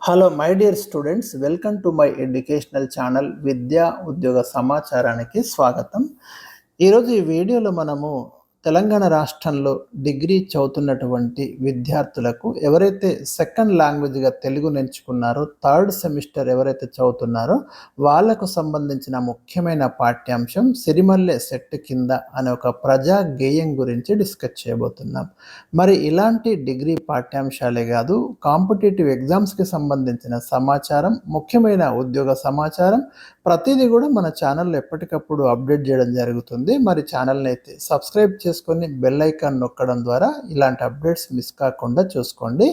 Hello my dear students, welcome to my educational channel విద్యా ఉద్యోగ సమాచారానికి స్వాగతం. ఈరోజు ఈ వీడియోలో మనము తెలంగాణ రాష్ట్రంలో డిగ్రీ చదువుతున్నటువంటి విద్యార్థులకు ఎవరైతే సెకండ్ లాంగ్వేజ్గా తెలుగు ఎంచుకున్నారో, థర్డ్ సెమిస్టర్ ఎవరైతే చదువుతున్నారో వాళ్ళకు సంబంధించిన ముఖ్యమైన పాఠ్యాంశం సిరిమల్లె సెట్ కింద అనే ఒక ప్రజా గేయం గురించి డిస్కస్ చేయబోతున్నాం. మరి ఇలాంటి డిగ్రీ పాఠ్యాంశాలే కాదు, కాంపిటేటివ్ ఎగ్జామ్స్కి సంబంధించిన సమాచారం, ముఖ్యమైన ఉద్యోగ సమాచారం ప్రతిదీ కూడా మన ఛానల్లో ఎప్పటికప్పుడు అప్డేట్ చేయడం జరుగుతుంది. మరి ఛానల్ని అయితే సబ్స్క్రైబ్ చేసుకొని బెల్ ఐకాన్ నొక్కడం ద్వారా ఇలాంటి అప్డేట్స్ మిస్ కాకుండా చూసుకోండి.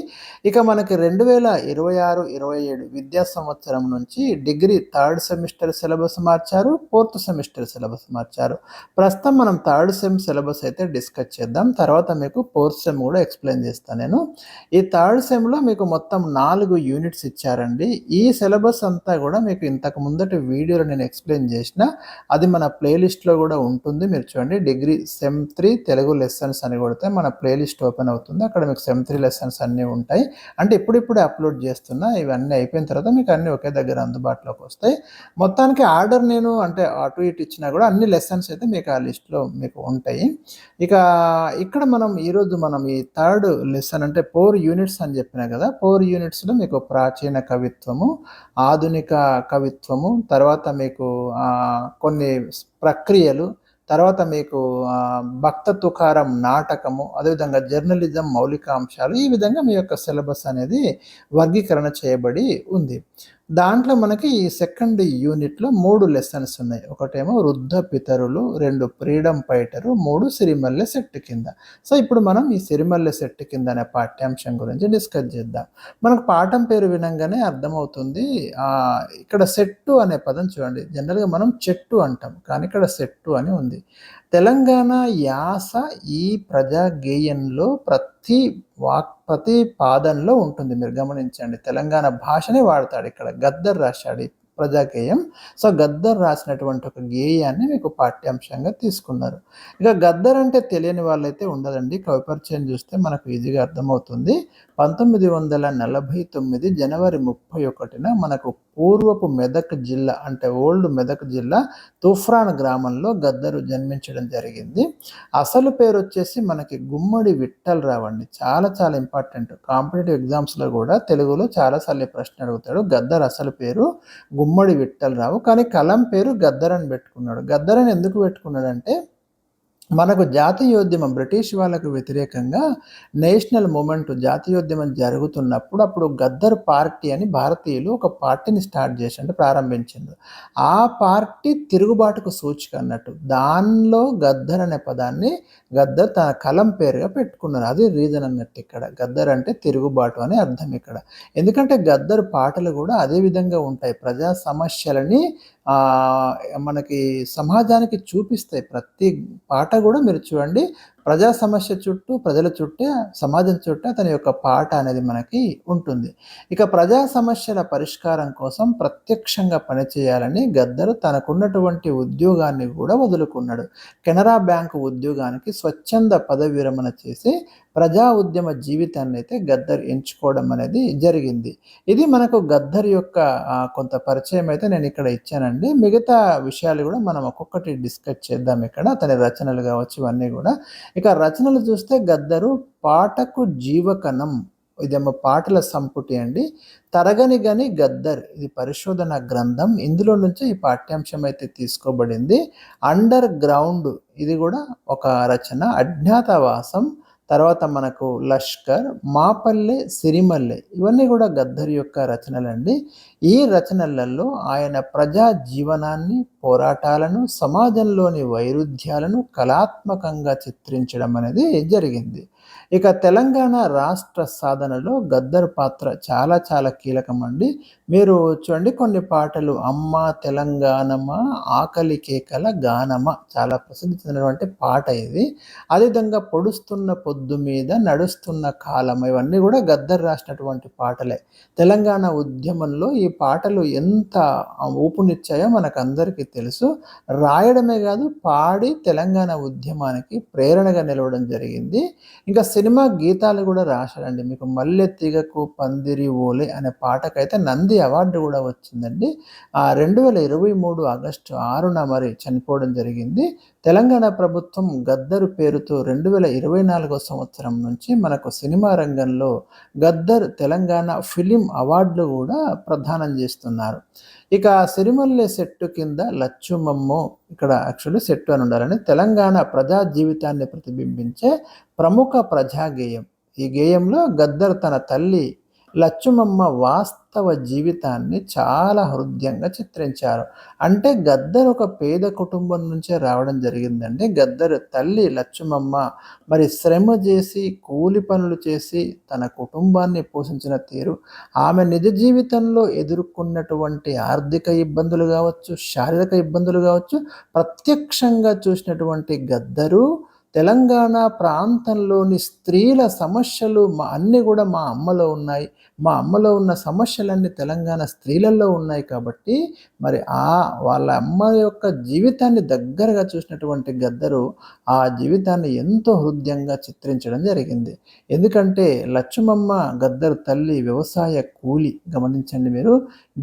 ఇక మనకి 2026-27 విద్యా సంవత్సరం నుంచి డిగ్రీ థర్డ్ సెమిస్టర్ సిలబస్ మార్చారు, ఫోర్త్ సెమిస్టర్ సిలబస్ మార్చారు. ప్రస్తుతం మనం థర్డ్ సెమ్ సిలబస్ అయితే డిస్కస్ చేద్దాం. తర్వాత మీకు ఫోర్త్ సెమ్ కూడా ఎక్స్ప్లెయిన్ చేస్తాను నేను. ఈ థర్డ్ సెమ్లో మీకు మొత్తం 4 యూనిట్స్ ఇచ్చారండి. ఈ సిలబస్ అంతా కూడా మీకు ఇంతకు ముందటి వీడియోలో నేను ఎక్స్ప్లెయిన్ చేసిన అది మన ప్లేలిస్ట్లో కూడా ఉంటుంది. మీరు చూడండి, డిగ్రీ సెమ్ 3 తెలుగు లెసన్స్ అని కొడితే మన ప్లేలిస్ట్ ఓపెన్ అవుతుంది. అక్కడ మీకు సెమ్ 3 లెసన్స్ అన్నీ ఉంటాయి. అంటే ఇప్పుడిప్పుడే అప్లోడ్ చేస్తున్నా, ఇవన్నీ అయిపోయిన తర్వాత మీకు అన్నీ ఒకే దగ్గర అందుబాటులోకి వస్తాయి. మొత్తానికి ఆర్డర్ నేను అంటే అటు ఇటు ఇచ్చినా కూడా అన్ని లెసన్స్ అయితే మీకు ఆ లిస్ట్లో మీకు ఉంటాయి. ఇక ఇక్కడ ఈరోజు మనం ఈ థర్డ్ లెసన్ అంటే 4 యూనిట్స్ అని చెప్పినా కదా, 4 యూనిట్స్లో మీకు ప్రాచీన కవిత్వము, ఆధునిక కవిత్వము, తర్వాత మీకు కొన్ని ప్రక్రియలు, తర్వాత మీకు భక్త తుకారం నాటకము, అదేవిధంగా జర్నలిజం మౌలిక అంశాలు, ఈ విధంగా మీ యొక్క సిలబస్ అనేది వర్గీకరణ చేయబడి ఉంది. దాంట్లో మనకి ఈ సెకండ్ యూనిట్లో 3 లెసన్స్ ఉన్నాయి. ఒకటేమో వృద్ధ పితరులు, 2 ఫ్రీడమ్ ఫైటరు, 3 సిరిమల్లె సెట్ కింద. సో ఇప్పుడు మనం ఈ సిరిమల్లె సెట్ కింద అనే పాఠ్యాంశం గురించి డిస్కస్ చేద్దాం. మనకు పాఠం పేరు వినంగానే అర్థమవుతుంది. ఇక్కడ సెట్టు అనే పదం చూడండి, జనరల్గా మనం చెట్టు అంటాం, కానీ ఇక్కడ సెట్టు అని ఉంది. తెలంగాణ యాస ఈ ప్రజా గేయంలో ప్రతి పాదంలో ఉంటుంది. మీరు గమనించండి, తెలంగాణ భాషనే వాడతాడు ఇక్కడ. గద్దర్ రాశాడు ఈ ప్రజాగేయం. సో గద్దర్ రాసినటువంటి ఒక గేయాన్ని మీకు పాఠ్యాంశంగా తీసుకున్నారు. ఇక గద్దర్ అంటే తెలియని వాళ్ళైతే ఉండదండి. కవి పరిచయం చూస్తే మనకు ఈజీగా అర్థమవుతుంది. 1949 జనవరి 31న మనకు పూర్వపు మెదక్ జిల్లా అంటే ఓల్డ్ మెదక్ జిల్లా తుఫ్రాన్ గ్రామంలో గద్దరు జన్మించడం జరిగింది. అసలు పేరు వచ్చేసి మనకి గుమ్మడి విఠలరావు అండి. చాలా చాలా ఇంపార్టెంట్. కాంపిటేటివ్ ఎగ్జామ్స్లో కూడా తెలుగులో చాలాసార్లు ప్రశ్న అడుగుతాడు. గద్దర్ అసలు పేరు గుమ్మడి విఠలరావు, కానీ కలం పేరు గద్దర్ అని పెట్టుకున్నాడు. గద్దర్ అని ఎందుకు పెట్టుకున్నాడంటే, మనకు జాతీయోద్యమం బ్రిటిష్ వాళ్ళకు వ్యతిరేకంగా నేషనల్ మూమెంట్ జాతీయోద్యమం జరుగుతున్నప్పుడు అప్పుడు గద్దర్ పార్టీ అని భారతీయులు ఒక పార్టీని స్టార్ట్ చేసి అంటే ప్రారంభించింది. ఆ పార్టీ తిరుగుబాటుకు సూచిక అన్నట్టు. దానిలో గద్దర్ అనే పదాన్ని గద్దర్ తన కలం పేరుగా పెట్టుకున్నారు. అది రీజన్ అన్నట్టు. ఇక్కడ గద్దర్ అంటే తిరుగుబాటు అని అర్థం ఇక్కడ. ఎందుకంటే గద్దర్ పాటలు కూడా అదే విధంగా ఉంటాయి. ప్రజా సమస్యలని మనకి సమాజానికి చూపిస్తాయి. ప్రతి పాట కూడా మీరు చూడండి, ప్రజా సమస్య చుట్టూ, ప్రజల చుట్టే, సమాజం చుట్టూ అతని యొక్క పాట అనేది మనకి ఉంటుంది. ఇక ప్రజా సమస్యల పరిష్కారం కోసం ప్రత్యక్షంగా పనిచేయాలని గద్దరు తనకున్నటువంటి ఉద్యోగాన్ని కూడా వదులుకున్నాడు. కెనరా బ్యాంకు ఉద్యోగానికి స్వచ్ఛంద పదవి విరమణ చేసి ప్రజా ఉద్యమ జీవితాన్ని అయితే గద్దర్ ఎంచుకోవడం అనేది జరిగింది. ఇది మనకు గద్దర్ యొక్క కొంత పరిచయం అయితే నేను ఇక్కడ ఇచ్చానండి. మిగతా విషయాలు కూడా మనం ఒక్కొక్కటి డిస్కస్ చేద్దాం ఇక్కడ. అతని రచనలు కావచ్చు, ఇవన్నీ కూడా. ఇక రచనలు చూస్తే గద్దరు పాటకు జీవకణం, ఇదేమో పాటల సంపుటి అండి. తరగని గని గద్దర్, ఇది పరిశోధన గ్రంథం. ఇందులో నుంచి ఈ పాఠ్యాంశం అయితే తీసుకోబడింది. అండర్ గ్రౌండ్, ఇది కూడా ఒక రచన. అజ్ఞాతవాసం, తర్వాత మనకు లష్కర్, మాపల్లె, సిరిమల్లె, ఇవన్నీ కూడా గద్దర్ యొక్క రచనలండి. ఈ రచనలలో ఆయన ప్రజా జీవనాన్ని, పోరాటాలను, సమాజంలోని వైరుధ్యాలను కళాత్మకంగా చిత్రించడం అనేది జరిగింది. ఇక తెలంగాణ రాష్ట్ర సాధనలో గద్దర్ పాత్ర చాలా చాలా కీలకం అండి. మీరు చూడండి, కొన్ని పాటలు అమ్మ తెలంగాణమా ఆకలి కేకల గానమ, చాలా ప్రసిద్ధి చెందినటువంటి పాట ఇది. అదేవిధంగా పొడుస్తున్న పొద్దు మీద నడుస్తున్న కాలం, ఇవన్నీ కూడా గద్దర్ రాసినటువంటి పాటలే. తెలంగాణ ఉద్యమంలో ఈ పాటలు ఎంత ఊపునిచ్చాయో మనకు అందరికీ తెలుసు. రాయడమే కాదు, పాడి తెలంగాణ ఉద్యమానికి ప్రేరణగా నిలవడం జరిగింది. ఇంకా సినిమా గీతాలు కూడా రాశాడండి. మీకు 'మల్లె తీగకు పందిరి ఓలె' అనే పాటకైతే నంది అవార్డు కూడా వచ్చిందండి. 2023 ఆగస్టు 6న మరి చనిపోవడం జరిగింది. తెలంగాణ ప్రభుత్వం గద్దర్ పేరుతో 2024 సంవత్సరం నుంచి మనకు సినిమా రంగంలో గద్దర్ తెలంగాణ ఫిలిం అవార్డులు కూడా ప్రదానం చేస్తున్నారు. ఇక సిరిమల్లె చెట్టు కింద లచ్చుమమ్మో, ఇక్కడ యాక్చువల్లీ చెట్టు అని ఉండాలని, తెలంగాణ ప్రజా జీవితాన్ని ప్రతిబింబించే ప్రముఖ ప్రజా గేయం. ఈ గేయంలో గద్దర్ తన తల్లి లచ్చుమమ్మ వాస్తవ జీవితాన్ని చాలా హృద్యంగా చిత్రించారు. అంటే గద్దర్ ఒక పేద కుటుంబం నుంచే రావడం జరిగిందండి. గద్దర్ తల్లి లచ్చుమమ్మ మరి శ్రమ చేసి కూలి పనులు చేసి తన కుటుంబాన్ని పోషించిన తీరు, ఆమె నిజ జీవితంలో ఎదుర్కొన్నటువంటి ఆర్థిక ఇబ్బందులు కావచ్చు, శారీరక ఇబ్బందులు కావచ్చు, ప్రత్యక్షంగా చూసినటువంటి గద్దరు తెలంగాణ ప్రాంతంలోని స్త్రీల సమస్యలు అన్నీ కూడా మా అమ్మలో ఉన్నాయి. మా అమ్మలో ఉన్న సమస్యలన్నీ తెలంగాణ స్త్రీలలో ఉన్నాయి కాబట్టి మరి వాళ్ళ అమ్మ యొక్క జీవితాన్ని దగ్గరగా చూసినటువంటి గద్దరు ఆ జీవితాన్ని ఎంతో హృద్యంగా చిత్రించడం జరిగింది. ఎందుకంటే లచ్చుమమ్మ గద్దరు తల్లి వ్యవసాయ కూలి. గమనించండి మీరు,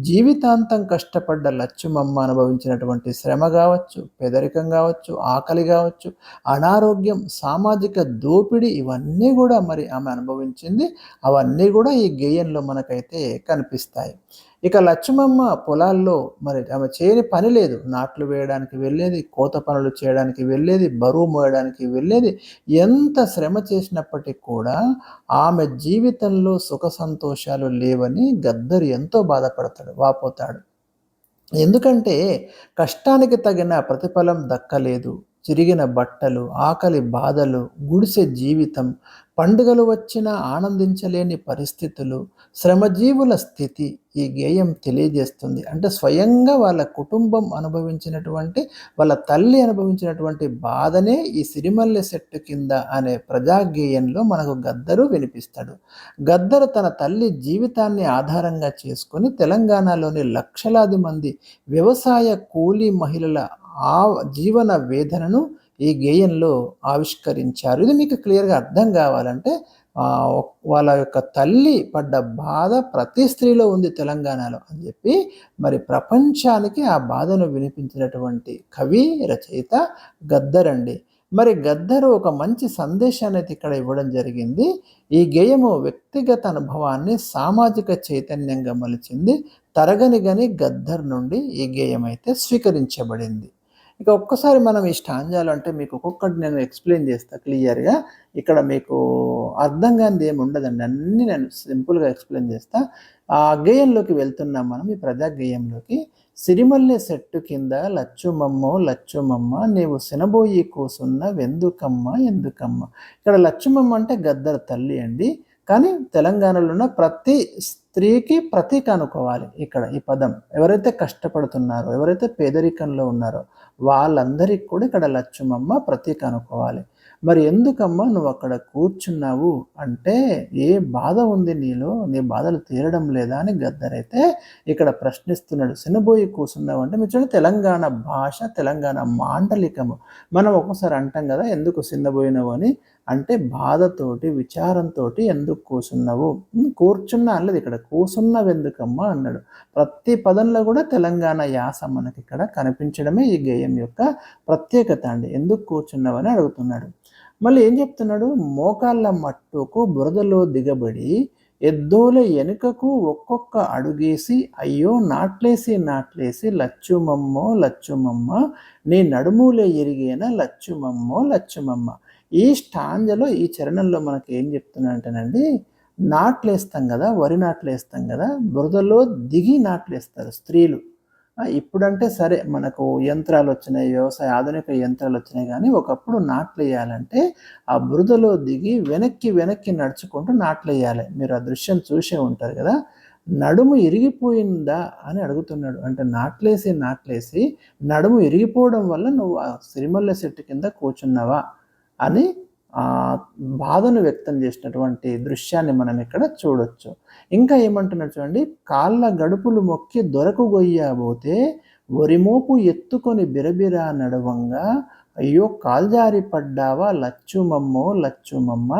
జీవితాంతం కష్టపడ్డ లచ్చుమమ్మ అనుభవించినటువంటి శ్రమ కావచ్చు, పేదరికం కావచ్చు, ఆకలి కావచ్చు, అనారోగ్యం, సామాజిక దోపిడీ, ఇవన్నీ కూడా మరి ఆమె అనుభవించింది. అవన్నీ కూడా ఈ గేయంలో మనకైతే కనిపిస్తాయి. ఇక లచ్చుమమ్మ పొలాల్లో మరి ఆమె చేయని పని లేదు. నాట్లు వేయడానికి వెళ్ళేది, కోత పనులు చేయడానికి వెళ్ళేది, బరువు మోయడానికి వెళ్ళేది. ఎంత శ్రమ చేసినప్పటికీ కూడా ఆమె జీవితంలో సుఖ సంతోషాలు లేవని గద్దరు ఎంతో బాధపడతాడు, వాపోతాడు. ఎందుకంటే కష్టానికి తగిన ప్రతిఫలం దక్కలేదు. చిరిగిన బట్టలు, ఆకలి బాధలు, గుడిసె జీవితం, పండుగలు వచ్చినా ఆనందించలేని పరిస్థితులు, శ్రమజీవుల స్థితి ఈ గేయం తెలియజేస్తుంది. అంటే స్వయంగా వాళ్ళ కుటుంబం అనుభవించినటువంటి, వాళ్ళ తల్లి అనుభవించినటువంటి బాధనే ఈ సిరిమల్లె చెట్టు కింద అనే ప్రజా గేయంలో మనకు గద్దరు వినిపిస్తాడు. గద్దరు తన తల్లి జీవితాన్ని ఆధారంగా చేసుకొని తెలంగాణలోని లక్షలాది మంది వ్యవసాయ కూలీ మహిళల జీవన వేదనను ఈ గేయంలో ఆవిష్కరించారు. ఇది మీకు క్లియర్గా అర్థం కావాలంటే వాళ్ళ యొక్క తల్లి పడ్డ బాధ ప్రతి స్త్రీలో ఉంది తెలంగాణలో అని చెప్పి మరి ప్రపంచానికి ఆ బాధను వినిపించినటువంటి కవి, రచయిత గద్దర్ అండి. మరి గద్దరు ఒక మంచి సందేశాన్ని అయితే ఇక్కడ ఇవ్వడం జరిగింది. ఈ గేయము వ్యక్తిగత అనుభవాన్ని సామాజిక చైతన్యంగా మలిచింది. తరగనిగని గద్దర్ నుండి ఈ గేయం అయితే స్వీకరించబడింది. ఇక ఒక్కసారి మనం ఈ స్టాంజాలు అంటే మీకు ఒక్కొక్కటి నేను ఎక్స్ప్లెయిన్ చేస్తా క్లియర్గా. ఇక్కడ మీకు అర్థం కానిది ఏమి ఉండదండి, అన్నీ నేను సింపుల్గా ఎక్స్ప్లెయిన్ చేస్తా. ఆ గేయంలోకి వెళ్తున్నాం మనం, ఈ ప్రజా గేయంలోకి. సిరిమల్లె చెట్టు కింద లచ్చుమమ్మో లచ్చుమమ్మ, నీవు సినబోయి కూసున్న వెందుకమ్మ ఎందుకమ్మ. ఇక్కడ లచ్చుమమ్మ అంటే గద్దర్ తల్లి అండి. కానీ తెలంగాణలో ఉన్న ప్రతి స్త్రీకి ప్రతీక అనుకోవాలి ఇక్కడ ఈ పదం. ఎవరైతే కష్టపడుతున్నారో, ఎవరైతే పేదరికంలో ఉన్నారో వాళ్ళందరికీ కూడా ఇక్కడ లచ్చుమమ్మ ప్రతీక అనుకోవాలి. మరి ఎందుకమ్మా నువ్వు అక్కడ కూర్చున్నావు అంటే, ఏ బాధ ఉంది నీలో, నీ బాధలు తీరడం లేదా అని గద్దరైతే ఇక్కడ ప్రశ్నిస్తున్నాడు. సినబోయి కూర్చున్నావు అంటే మీరు చూడండి, తెలంగాణ భాష, తెలంగాణ మాండలికము. మనం ఒక్కోసారి అంటాం కదా, ఎందుకు సిన్నబోయినావు అని, అంటే బాధతోటి, విచారంతో ఎందుకు కూర్చున్నావు, కూర్చున్నా అనలేదు ఇక్కడ, కూర్చున్నావు ఎందుకమ్మా అన్నాడు. ప్రతి పదంలో కూడా తెలంగాణ యాస మనకి ఇక్కడ కనిపించడమే ఈ గేయం యొక్క ప్రత్యేకత అండి. ఎందుకు కూర్చున్నావు అని అడుగుతున్నాడు. మళ్ళీ ఏం చెప్తున్నాడు, మోకాళ్ళ మట్టుకు బురదలో దిగబడి ఎద్దోల వెనుకకు ఒక్కొక్క అడుగేసి, అయ్యో నాట్లేసి లచ్చుమమ్మో లచ్చుమమ్మ, నీ నడుములే ఎరిగేన లచ్చుమమ్మో లచ్చుమమ్మ. ఈ స్టాంజలో, ఈ చరణంలో మనకి ఏం చెప్తున్నాడంటేనండి, నాట్లేస్తాం కదా, వరి నాట్లేస్తాం కదా, బురదలో దిగి నాట్లేస్తారు స్త్రీలు. ఇప్పుడంటే సరే మనకు యంత్రాలు వచ్చినాయి, వ్యవసాయ ఆధునిక యంత్రాలు వచ్చినాయి, కానీ ఒకప్పుడు నాట్లు వేయాలంటే ఆ బురదలో దిగి వెనక్కి నడుచుకుంటూ నాట్లు వేయాలి. మీరు ఆ దృశ్యం చూసే ఉంటారు కదా. నడుము ఇరిగిపోయిందా అని అడుగుతున్నాడు. అంటే నాట్లేసి నడుము ఇరిగిపోవడం వల్ల నువ్వు ఆ సిరిమల్లె చెట్టు కింద కూర్చున్నావా అని బాధను వ్యక్తం చేసినటువంటి దృశ్యాన్ని మనం ఇక్కడ చూడొచ్చు. ఇంకా ఏమంటున్నాడు చూడండి, కాళ్ళ గడుపులు మొక్కి దొరకు గొయ్యబోతే ఒరిమోపు ఎత్తుకొని బిరబిరా నడవంగా అయ్యో కాల్జారి పడ్డావా లచ్చుమమ్మో లచ్చుమమ్మ,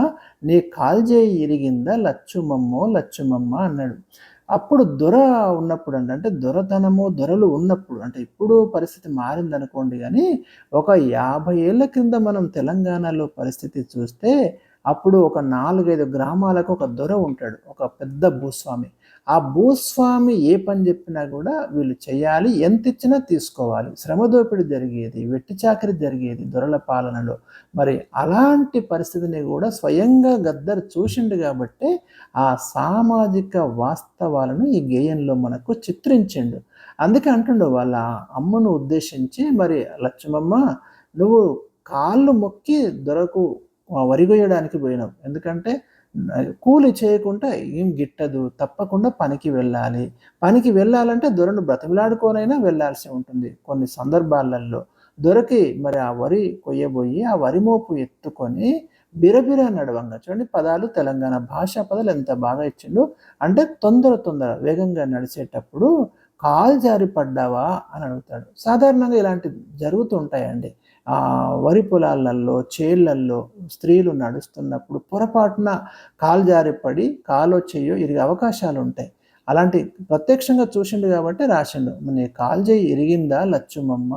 నీ కాల్జేయి ఇరిగిందా లచ్చుమమ్మో లచ్చుమమ్మ అన్నాడు. అప్పుడు దొర ఉన్నప్పుడు అంటే దొరతనము దొరలు ఉన్నప్పుడు, అంటే ఇప్పుడు పరిస్థితి మారిందనుకోండి, కానీ ఒక 50 ఏళ్ల క్రింద మనం తెలంగాణలో పరిస్థితి చూస్తే అప్పుడు ఒక 4-5 గ్రామాలకు ఒక దొర ఉంటాడు, ఒక పెద్ద భూస్వామి. ఆ భూస్వామి ఏ పని చెప్పినా కూడా వీళ్ళు చేయాలి, ఎంత ఇచ్చినా తీసుకోవాలి. శ్రమ దోపిడీ జరిగేది, వెట్టి చాకరీ జరిగేది దొరల పాలనలో. మరి అలాంటి పరిస్థితిని కూడా స్వయంగా గద్దర్ చూసిండు కాబట్టి ఆ సామాజిక వాస్తవాలను ఈ గేయంలో మనకు చిత్రించిండు. అందుకే అంటుండు వాళ్ళ అమ్మను ఉద్దేశించి, మరి లక్ష్మమ్మ నువ్వు కాళ్ళు మొక్కి దొరకు వరిగొయ్యడానికి పోయినావు, ఎందుకంటే కూలి చేయకుండా ఏం గిట్టదు, తప్పకుండా పనికి వెళ్ళాలి. పనికి వెళ్ళాలంటే దొరను బ్రతిమలాడుకోనైనా వెళ్ళాల్సి ఉంటుంది. కొన్ని సందర్భాలలో దొరకి మరి ఆ వరి కొయ్యబోయి ఆ వరి మోపు ఎత్తుకొని బిరబిర నడవంగా, చూడండి పదాలు తెలంగాణ భాషా పదాలు ఎంత బాగా ఇచ్చిండు. అంటే తొందర వేగంగా నడిచేటప్పుడు కాలు జారి పడ్డావా అని అడుగుతాడు. సాధారణంగా ఇలాంటివి జరుగుతూ ఉంటాయండి. వరి పొలాలలో చేళ్లల్లో స్త్రీలు నడుస్తున్నప్పుడు పొరపాటున కాలు జారి పడి కాలో చెయ్యో ఇరిగే అవకాశాలు ఉంటాయి. అలాంటి ప్రత్యక్షంగా చూసిండు కాబట్టి రాసిండు, నీ కాలు చేయి ఇరిగిందా లచ్చుమమ్మ,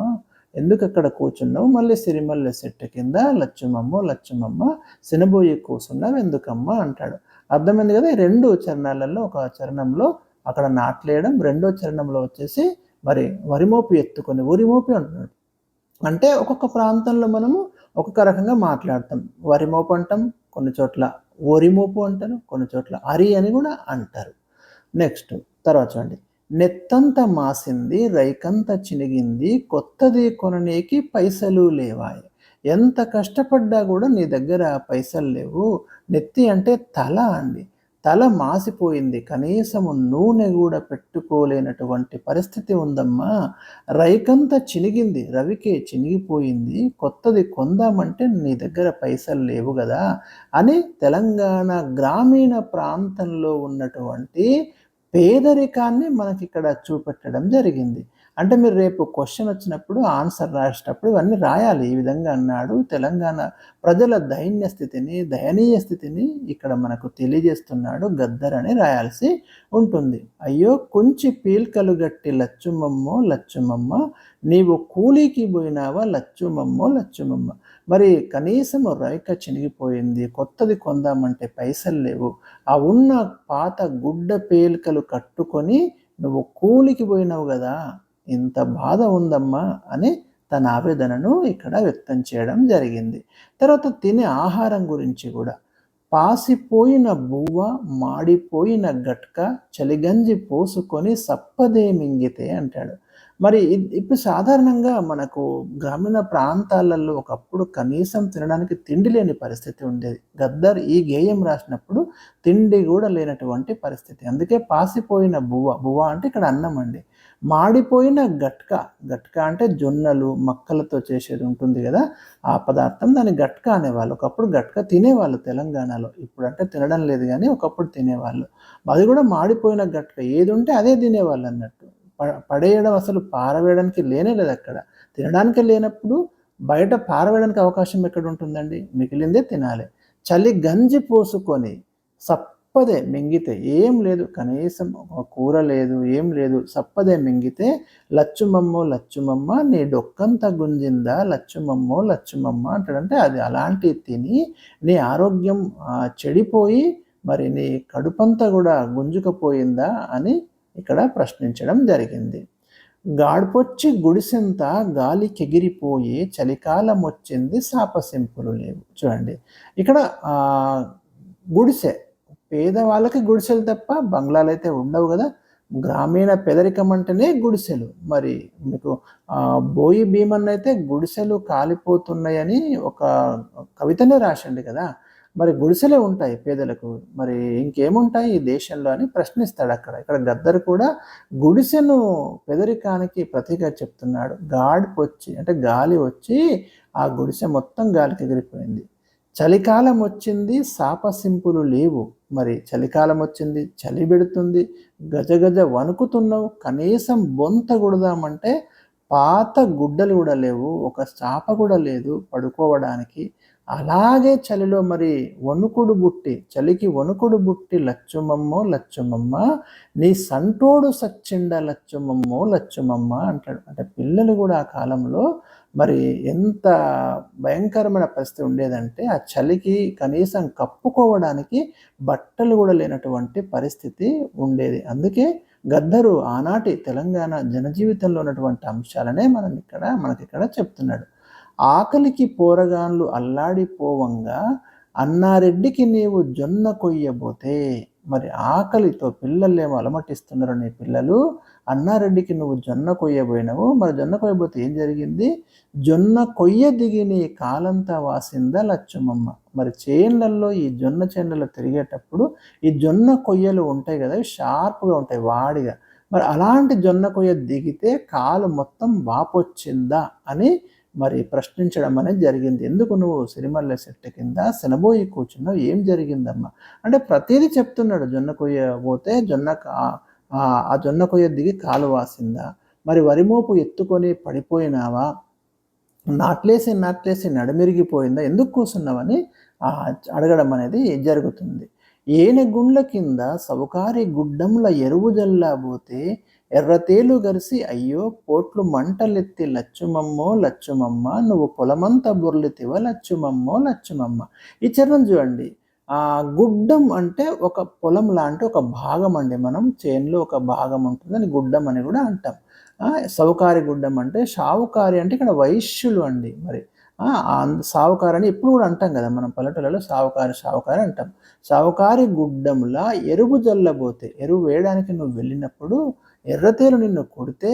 ఎందుకు అక్కడ కూర్చున్నావు, మళ్ళీ సిరిమల్లె చెట్టు కింద లచ్చుమమ్మ సినబోయి కూర్చున్నావు ఎందుకమ్మా అంటాడు. అర్థమైంది కదా. ఈ 2 చరణాలలో ఒక చరణంలో అక్కడ నాట్లేయడం, రెండో చరణంలో వచ్చేసి మరి వరిమోపు ఎత్తుకొని ఊరిమోపి అంటున్నాడు. అంటే ఒక్కొక్క ప్రాంతంలో మనము ఒక్కొక్క రకంగా మాట్లాడతాం. వరిమోపు అంటాం, కొన్ని చోట్ల ఓరిమోపు అంటారు, కొన్ని చోట్ల అరి అని కూడా అంటారు. నెక్స్ట్ తర్వాత చూడండి, నెత్తంత మాసింది రైకంత చినిగింది కొత్తది కొననీకి పైసలు లేవాయి. ఎంత కష్టపడ్డా కూడా నీ దగ్గర పైసలు లేవు. నెత్తి అంటే తల అండి, తల మాసిపోయింది, కనీసము నూనె కూడా పెట్టుకోలేనటువంటి పరిస్థితి ఉందమ్మా. రైకంతా చినిగింది, రవికే చినిగిపోయింది, కొత్తది కొందామంటే నీ దగ్గర పైసలు లేవు కదా అని తెలంగాణ గ్రామీణ ప్రాంతంలో ఉన్నటువంటి పేదరికాన్ని మనకి ఇక్కడ చూపెట్టడం జరిగింది. అంటే మీరు రేపు క్వశ్చన్ వచ్చినప్పుడు ఆన్సర్ రాసేటప్పుడు ఇవన్నీ రాయాలి. ఈ విధంగా అన్నాడు. తెలంగాణ ప్రజల దయనీయ స్థితిని ఇక్కడ మనకు తెలియజేస్తున్నాడు గద్దర్ అని రాయాల్సి ఉంటుంది. అయ్యో కొంచి పీల్కలు గట్టి లచ్చుమమ్మ, నీవు కూలీకి పోయినావా లచ్చుమమ్మ, మరి కనీసం రైక చినిగిపోయింది, కొత్తది కొందామంటే పైసలు లేవు, ఆ ఉన్న పాత గుడ్డ పేలికలు కట్టుకొని నువ్వు కూలికి పోయినావు కదా, ఇంత బాధ ఉందమ్మా అని తన ఆవేదనను ఇక్కడ వ్యక్తం చేయడం జరిగింది. తర్వాత తినే ఆహారం గురించి కూడా, పాసిపోయిన బువ్వ మాడిపోయిన గట్క చలిగంజి పోసుకొని సప్పదే మింగితే అంటాడు. మరి ఇప్పుడు సాధారణంగా మనకు గ్రామీణ ప్రాంతాలలో ఒకప్పుడు కనీసం తినడానికి తిండి లేని పరిస్థితి ఉండేది. గద్దర్ ఈ గేయం రాసినప్పుడు తిండి కూడా లేనటువంటి పరిస్థితి. అందుకే పాసిపోయిన బువ్వ అంటే ఇక్కడ అన్నం అండి, మాడిపోయిన గట్క అంటే జొన్నలు మక్కలతో చేసేది ఉంటుంది కదా ఆ పదార్థం, దాన్ని గట్క అనేవాళ్ళు. ఒకప్పుడు గట్క తినేవాళ్ళు తెలంగాణలో, ఇప్పుడు అంటే తినడం లేదు కానీ ఒకప్పుడు తినేవాళ్ళు. అది కూడా మాడిపోయిన గట్క, ఏది ఉంటే అదే తినేవాళ్ళు అన్నట్టు. పడేయడం అసలు పారవేయడానికి లేనే లేదు అక్కడ. తినడానికి లేనప్పుడు బయట పారవేయడానికి అవకాశం ఎక్కడ ఉంటుందండి, మిగిలిందే తినాలి. చలి గంజి పోసుకొని సప్పదే మింగితే, ఏం లేదు కనీసం కూర లేదు ఏం లేదు, సప్పదే మింగితే లచ్చుమమ్మ నీ డొక్కంత గుంజిందా లచ్చుమమ్మ అంటాడంటే అది అలాంటి తిని నీ ఆరోగ్యం చెడిపోయి మరి నీ కడుపంతా కూడా గుంజుకపోయిందా అని ఇక్కడ ప్రశ్నించడం జరిగింది. గాడ్పొచ్చి గుడిసెంత గాలికెగిరిపోయి చలికాలం వచ్చింది సాపసింపులు లేవు. చూడండి ఇక్కడ గుడిసె, పేదవాళ్ళకి గుడిసెలు తప్ప బంగ్లాలు అయితే ఉండవు కదా. గ్రామీణ పేదరికం అంటేనే గుడిసెలు. మరి మీకు బోయి భీమన్ అయితే గుడిసెలు కాలిపోతున్నాయని ఒక కవితనే రాసిండు కదా. మరి గుడిసెలే ఉంటాయి పేదలకు, మరి ఇంకేముంటాయి ఈ దేశంలో అని ప్రశ్నిస్తాడు అక్కడ. ఇక్కడ గద్దర్ కూడా గుడిసెను పేదరికానికి ప్రతీగా చెప్తున్నాడు. గాడ్పొచ్చి అంటే గాలి వచ్చి ఆ గుడిసె మొత్తం గాలికి ఎగిరిపోయింది. చలికాలం వచ్చింది సాపసింపులు లేవు, మరి చలికాలం వచ్చింది, చలి పెడుతుంది, గజ వణుకుతున్నావు, కనీసం బొంత కొడదామంటే పాత గుడ్డలు కూడా లేవు, ఒక చాప కూడా లేదు పడుకోవడానికి. అలాగే చలిలో మరి వణుకుడు బుట్టి, చలికి వణుకుడు బుట్టి లచ్చుమమ్మో లచ్చుమమ్మ, నీ సంటోడు సచ్చిండ లచ్చుమమ్మో లచ్చుమమ్మ అంటాడు. అంటే పిల్లలు కూడా ఆ కాలంలో మరి ఎంత భయంకరమైన పరిస్థితి ఉండేదంటే, ఆ చలికి కనీసం కప్పుకోవడానికి బట్టలు కూడా లేనటువంటి పరిస్థితి ఉండేది. అందుకే గద్దరు ఆనాటి తెలంగాణ జనజీవితంలో ఉన్నటువంటి అంశాలనే మనకిక్కడ చెప్తున్నాడు. ఆకలికి పోరగాన్లు అల్లాడిపోవంగా అన్నారెడ్డికి నీవు జొన్న కొయ్యబోతే, మరి ఆకలితో పిల్లలేమో అలమటిస్తున్నారు నీ పిల్లలు, అన్నారెడ్డికి నువ్వు జొన్న కొయ్యబోయినావు. మరి జొన్న కొయ్యబోతే ఏం జరిగింది? జొన్న కొయ్య దిగి నీ కాలంతా వాసిందా లచ్చుమమ్మ. మరి చేన్లల్లో ఈ జొన్న చేన్లలో తిరిగేటప్పుడు ఈ జొన్న కొయ్యలు ఉంటాయి కదా, షార్ప్గా ఉంటాయి వాడిగా. మరి అలాంటి జొన్న కొయ్య దిగితే కాలు మొత్తం వాపొచ్చిందా అని మరి ప్రశ్నించడం అనేది జరిగింది. ఎందుకు నువ్వు సిరిమల్లె చెట్టు కింద శనబోయి కూర్చున్నావు, ఏం జరిగిందమ్మా అంటే ప్రతిదీ చెప్తున్నాడు. జొన్న కొయ్య పోతే ఆ జొన్న కొయ్య దిగి కాలు వాసిందా, మరి వరిమోపు ఎత్తుకొని పడిపోయినావా, నాట్లేసి నడుమిరిగిపోయిందా, ఎందుకు కూర్చున్నావని అడగడం అనేది జరుగుతుంది. ఏనెగుండ్ల కింద సౌకారి గుడ్డంల ఎరువు జల్లాబోతే ఎర్రతేలు గరిసి అయ్యో పోట్లు మంటలెత్తి లచ్చుమమ్మో లచ్చుమమ్మ, నువ్వు పొలమంతా బొర్లితివ లచ్చుమమ్మో లచ్చుమమ్మ. ఈ చరణం చూడండి. గుడ్డం అంటే ఒక పొలం లాంటి ఒక భాగం అండి. మనం చేన్లో ఒక భాగం ఉంటుంది, అని గుడ్డం అని కూడా అంటాం. సౌకారి గుడ్డం అంటే, షావుకారి అంటే ఇక్కడ వైశ్యులు అండి. మరి సావుకారి అని ఎప్పుడు కూడా అంటాం కదా మనం పల్లెటూళ్ళలో, సావుకారి అంటాం. సావుకారి గుడ్డంలా ఎరువు జల్లబోతే, ఎరువు వేయడానికి నువ్వు వెళ్ళినప్పుడు ఎర్రతేలు నిన్ను కొడితే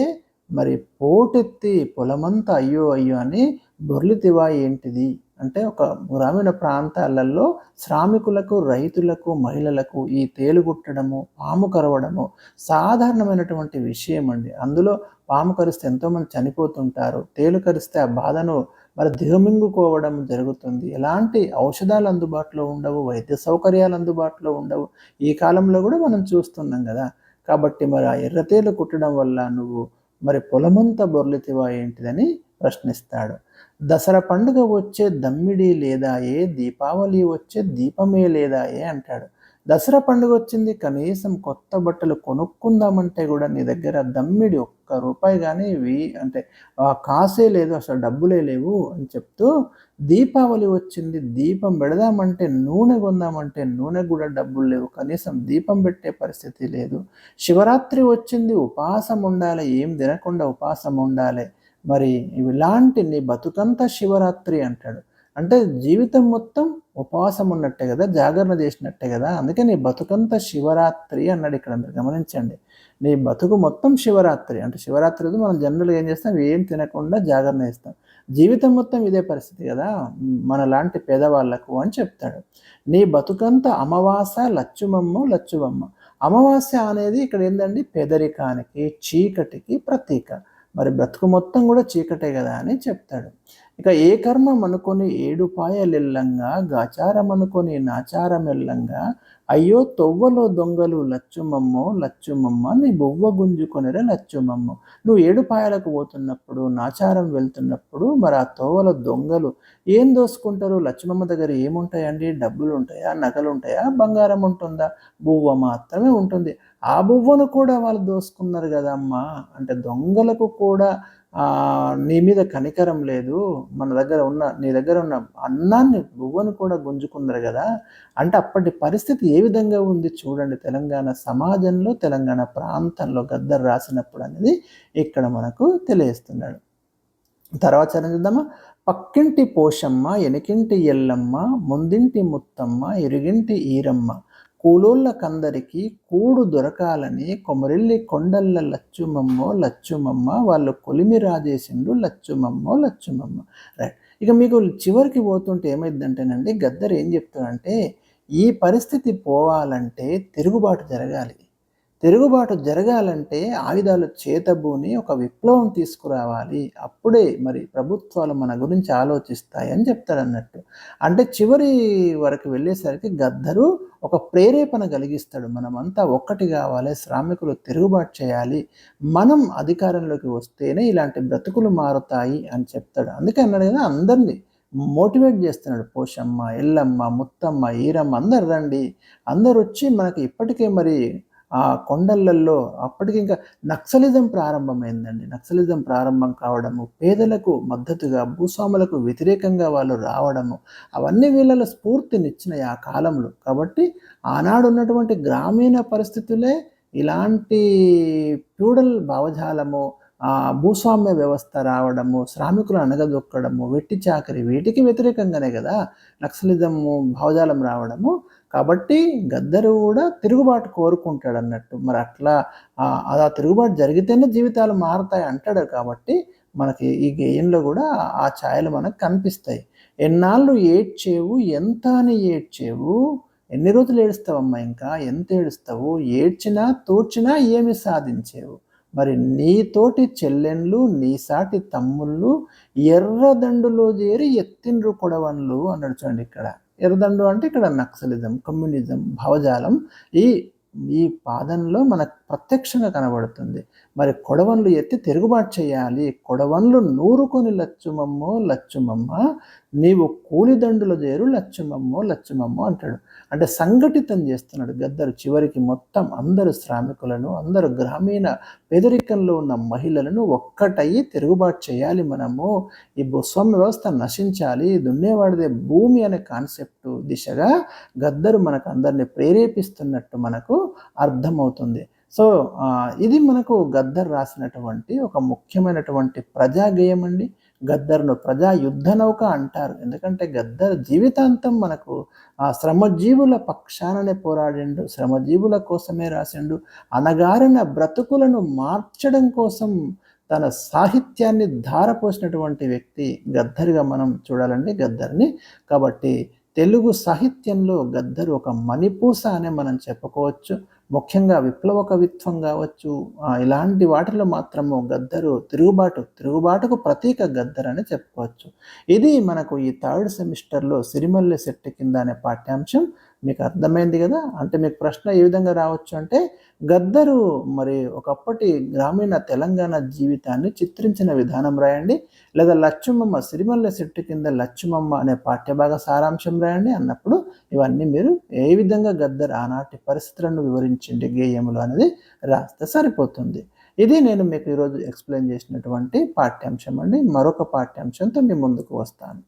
మరి పోటెత్తి పొలమంతా అయ్యో అయ్యో అని బొర్లితివా ఏంటిది అంటే, ఒక గ్రామీణ ప్రాంతాలలో శ్రామికులకు, రైతులకు, మహిళలకు ఈ తేలు గుట్టడము, పాము కరవడము సాధారణమైనటువంటి విషయం అండి. అందులో పాము కరిస్తే ఎంతోమంది చనిపోతుంటారు, తేలు కరిస్తే ఆ బాధను మరి దిగమింగుకోవడం జరుగుతుంది. ఎలాంటి ఔషధాలు అందుబాటులో ఉండవు, వైద్య సౌకర్యాలు అందుబాటులో ఉండవు. ఈ కాలంలో కూడా మనం చూస్తున్నాం కదా. కాబట్టి మరి ఆ ఎర్రతేలు కుట్టడం వల్ల నువ్వు మరి పొలమంతా బొర్లితివా ఏంటిదని ప్రశ్నిస్తాడు. దసరా పండుగ వచ్చే దమ్మిడి లేదాయే, దీపావళి వచ్చే దీపమే లేదాయే అంటాడు. దసరా పండుగ వచ్చింది, కనీసం కొత్త బట్టలు కొనుక్కుందామంటే కూడా నీ దగ్గర దమ్మిడి ఒక్క రూపాయి కానీ అంటే కాసే లేదు, అసలు డబ్బులే లేవు అని చెప్తూ, దీపావళి వచ్చింది, దీపం పెడదామంటే నూనె కొందామంటే నూనె కూడా డబ్బులు లేవు, కనీసం దీపం పెట్టే పరిస్థితి లేదు. శివరాత్రి వచ్చింది, ఉపవాసం ఉండాలి, ఏం తినకుండా ఉపవాసం ఉండాలి. మరి ఇలాంటి నీ బతుకంతా శివరాత్రి అంటాడు. అంటే జీవితం మొత్తం ఉపవాసం ఉన్నట్టే కదా, జాగరణ చేసినట్టే కదా. అందుకే నీ బతుకంతా శివరాత్రి అన్నాడు ఇక్కడ. మీరు గమనించండి, నీ బతుకు మొత్తం శివరాత్రి. అంటే శివరాత్రి రోజు మనం జనరల్గా ఏం చేస్తాం, ఏం తినకుండా జాగరణ చేస్తాం. జీవితం మొత్తం ఇదే పరిస్థితి కదా మన లాంటి పేదవాళ్లకు అని చెప్తాడు. నీ బతుకంతా అమావాస్య లచ్చుమమ్మ లచ్చుమమ్మ. అమావాస్య అనేది ఇక్కడ ఏంటండి, పేదరికానికి, చీకటికి ప్రతీక. మరి బ్రతుకు మొత్తం కూడా చీకటే కదా అని చెప్తాడు. ఇక ఏ కర్మం అనుకొని ఏడుపాయలెల్లంగా, గాచారం అనుకొని నాచారం ఎల్లంగా, అయ్యో తొవ్వలో దొంగలు లచ్చుమమ్మో లచ్చుమమ్మ, నీ బొవ్వ గుంజుకొనిరే లచ్చుమమ్మ. నువ్వు ఏడుపాయలకు పోతున్నప్పుడు, నాచారం వెళ్తున్నప్పుడు మరి ఆ తోవల దొంగలు ఏం దోసుకుంటారు? లచ్చుమమ్మ దగ్గర ఏముంటాయండి? డబ్బులు ఉంటాయా, నగలు ఉంటాయా, బంగారం ఉంటుందా? బువ్వ మాత్రమే ఉంటుంది. ఆ బువ్వను కూడా వాళ్ళు దోసుకున్నారు కదమ్మా. అంటే దొంగలకు కూడా నీ మీద కనికరం లేదు, నీ దగ్గర ఉన్న అన్నాన్ని, బువ్వను కూడా గుంజుకున్నారు కదా. అంటే అప్పటి పరిస్థితి ఏ విధంగా ఉంది చూడండి తెలంగాణ సమాజంలో, తెలంగాణ ప్రాంతంలో గద్దర్ రాసినప్పుడు అనేది ఇక్కడ మనకు తెలియజేస్తున్నాడు. తర్వాత చూద్దామా. పక్కింటి పోషమ్మ, ఎనికింటి ఎల్లమ్మ, ముందింటి ముత్తమ్మ, ఇరుగింటి ఈరమ్మ, కూలోళ్ళకందరికీ కూడు దొరకాలని కొమరెల్లి కొండల్ల లచ్చుమమ్మో లచ్చుమమ్మ, వాళ్ళు కొలిమి రాజేసిండు లచ్చుమమ్మో లచ్చుమమ్మ. రైట్. ఇక మీకు చివరికి పోతుంటే ఏమైందంటేనండి, గద్దర్ ఏం చెప్తాడంటే, ఈ పరిస్థితి పోవాలంటే తిరుగుబాటు జరగాలి. తిరుగుబాటు జరగాలంటే ఆయుధాలు చేతబూని ఒక విప్లవం తీసుకురావాలి. అప్పుడే మరి ప్రభుత్వాలు మన గురించి ఆలోచిస్తాయని చెప్తాడన్నట్టు. అంటే చివరి వరకు వెళ్ళేసరికి గద్దరు ఒక ప్రేరేపణ కలిగిస్తాడు. మనమంతా ఒక్కటి కావాలి, శ్రామికులు తిరుగుబాటు చేయాలి, మనం అధికారంలోకి వస్తేనే ఇలాంటి బ్రతుకులు మారుతాయి అని చెప్తాడు. అందుకే అన్నాడు కదా, అందరినీ మోటివేట్ చేస్తున్నాడు. పోషమ్మ, ఎల్లమ్మ, ముత్తమ్మ, ఈరమ్మ అందరు రండి, అందరూ వచ్చి మనకి ఇప్పటికే మరి ఆ కొండలలో అప్పటికి ఇంకా నక్సలిజం ప్రారంభమైందండి. నక్సలిజం ప్రారంభం కావడము, పేదలకు మద్దతుగా, భూస్వాములకు వ్యతిరేకంగా వాళ్ళు రావడము, అవన్నీ వీళ్ళలో స్ఫూర్తినిచ్చినాయి ఆ కాలంలో. కాబట్టి ఆనాడు ఉన్నటువంటి గ్రామీణ పరిస్థితులే ఇలాంటి ఫ్యూడల్ భావజాలము, భూస్వామ్య వ్యవస్థ రావడము, శ్రామికులు అణగదొక్కడము, వెట్టి చాకరి, వీటికి వ్యతిరేకంగానే కదా నక్సలిజము భావజాలం రావడము. కాబట్టి గద్దరు కూడా తిరుగుబాటు కోరుకుంటాడు అన్నట్టు. మరి అట్లా అలా తిరుగుబాటు జరిగితేనే జీవితాలు మారుతాయి అంటాడు. కాబట్టి మనకి ఈ గేయంలో కూడా ఆ ఛాయలు మనకు కనిపిస్తాయి. ఎన్నాళ్ళు ఏడ్చేవు, ఎంత అని ఏడ్చేవు, ఎన్ని రోజులు ఏడుస్తావమ్మా, ఇంకా ఎంత ఏడుస్తావు, ఏడ్చినా తూడ్చినా ఏమి సాధించేవు, మరి నీతోటి చెల్లెన్లు, నీ సాటి తమ్ముళ్ళు ఎర్రదండులో చేరి ఎత్తిండ్రు కొడవన్లు అన్నాడు. చూడండి, ఇక్కడ ఎర్రదండు అంటే ఇక్కడ నక్సలిజం, కమ్యూనిజం భావజాలం ఈ ఈ పాదంలో మనకు ప్రత్యక్షంగా కనబడుతుంది. మరి కొడవన్లు ఎత్తి తిరుగుబాటు చేయాలి, కొడవన్లు నూరుకొని లచ్చుమమ్మో లచ్చుమమ్మ, నీవు కూలిదండుల చేరు లచ్చుమమ్మో లచ్చుమమ్మో అంటాడు. అంటే సంఘటితం చేస్తున్నాడు గద్దరు. చివరికి మొత్తం అందరు శ్రామికులను, అందరు గ్రామీణ పేదరికంలో ఉన్న మహిళలను ఒక్కటయ్యి తిరుగుబాటు చేయాలి, మనము ఈ భూస్వామ్య వ్యవస్థ నశించాలి, దున్నేవాడిదే భూమి అనే కాన్సెప్ట్ దిశగా గద్దరు మనకు అందరినీ ప్రేరేపిస్తున్నట్టు మనకు అర్థమవుతుంది. సో ఇది మనకు గద్దర్ రాసినటువంటి ఒక ముఖ్యమైనటువంటి ప్రజాగేయం అండి. గద్దర్ను ప్రజా యుద్ధ నౌక అంటారు. ఎందుకంటే గద్దర్ జీవితాంతం మనకు శ్రమజీవుల పక్షాననే పోరాడిండు, శ్రమజీవుల కోసమే రాసిండు. అణగారిన బ్రతుకులను మార్చడం కోసం తన సాహిత్యాన్ని ధారపోసినటువంటి వ్యక్తి గద్దర్గా మనం చూడాలండి గద్దర్ని. కాబట్టి తెలుగు సాహిత్యంలో గద్దరు ఒక మణిపూస అనే మనం చెప్పుకోవచ్చు. ముఖ్యంగా విప్లవ కవిత్వం కావచ్చు, ఇలాంటి వాటిలో మాత్రము గద్దరు తిరుగుబాటుకు ప్రతీక గద్దర్ అని చెప్పుకోవచ్చు. ఇది మనకు ఈ థర్డ్ సెమిస్టర్లో సిరిమల్లె చెట్టు కింద అనే పాఠ్యాంశం మీకు అర్థమైంది కదా. అంటే మీకు ప్రశ్న ఏ విధంగా రావచ్చు అంటే, గద్దరు మరి ఒకప్పటి గ్రామీణ తెలంగాణ జీవితాన్ని చిత్రించిన విధానం రాయండి, లేదా లచ్చుమమ్మ, సిరిమల్లె చెట్టు కింద లచ్చుమమ్మ అనే పాఠ్యభాగ సారాంశం రాయండి అన్నప్పుడు ఇవన్నీ మీరు ఏ విధంగా గద్దర్ ఆనాటి పరిస్థితులను వివరించింది గేయములు అనేది రాస్తే సరిపోతుంది. ఇది నేను మీకు ఈరోజు ఎక్స్ప్లెయిన్ చేసినటువంటి పాఠ్యాంశం అండి. మరొక పాఠ్యాంశంతో మీ ముందుకు వస్తాను.